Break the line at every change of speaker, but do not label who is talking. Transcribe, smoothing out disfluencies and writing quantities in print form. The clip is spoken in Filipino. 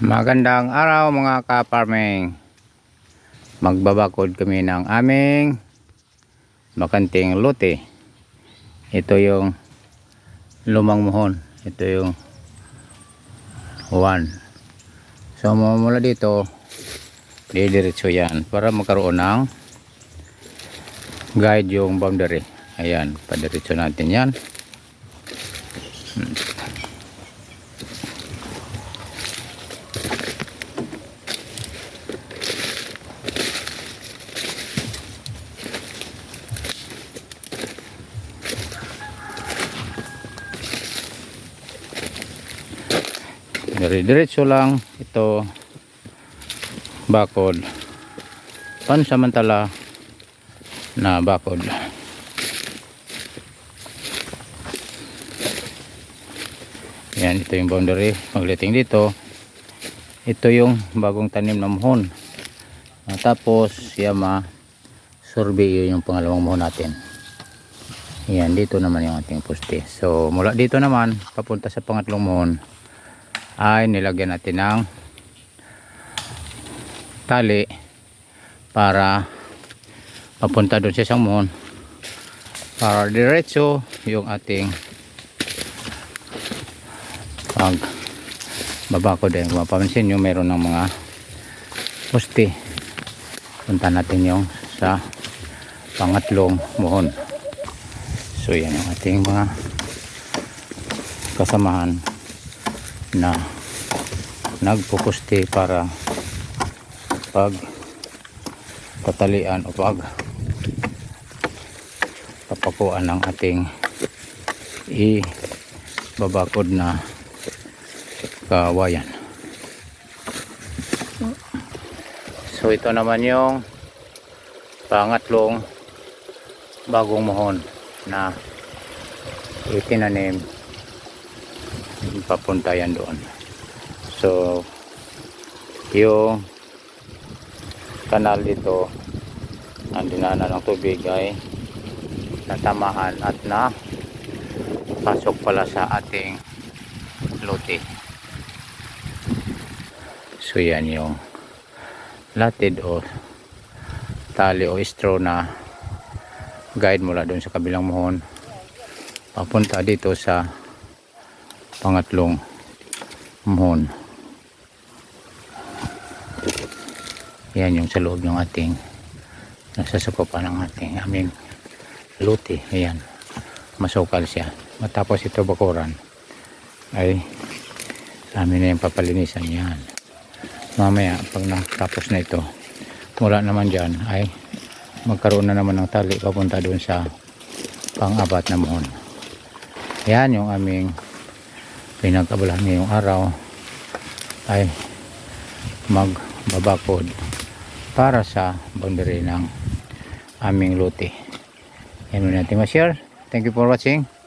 Magandang araw mga ka-farming. Magbabakod kami ng aming bakanting lote. Ito yung lumang muhon. Ito yung 1. So mula dito didiretso yan para magkaroon ng guide yung boundary. Ayan, padiretso natin yan. Diretso lang ito bakod, pansamantala na bakod. Yan, ito yung boundary. Pagdating dito, ito yung bagong tanim na muhon. Tapos yama survey yung pangalawang muhon natin. Yan, dito naman yung ating poste. So mula dito naman papunta sa pangatlong muhon ay nilagyan natin ng tali para papunta doon sa isang muhon para diretso yung ating pag babako din. Kung mapapansin nyo, meron ng mga poste. Punta natin yung sa pangatlong muhon. So yan yung ating mga kasamahan na nagpupuste para pag tatalian o pag papakuan ng ating ibabakod na kawayan. So ito naman yung pangatlong bagong muhon na itinanim, papunta yan doon. So yung kanal dito ang dinaanan ng tubig ay natamaan at na pasok pala sa ating lote. So yan yung latid o tali o straw na guide mula doon sa kabilang muhon papunta dito sa pangatlong muhon. Yan yung sa loob ng ating nasasakupan ng ating aming lote. Ayan, masukal siya. Matapos ito bakuran ay amin na yung papalinisan yan. Mamaya pag natapos na ito, mula naman dyan ay magkaroon na naman ng tali papunta doon sa pang-apat na muhon. Yan yung aming pinag-abalahan ngayong araw ay magbabakod para sa boundary ng aming lote. Yan muna natin ma-share. Thank you for watching.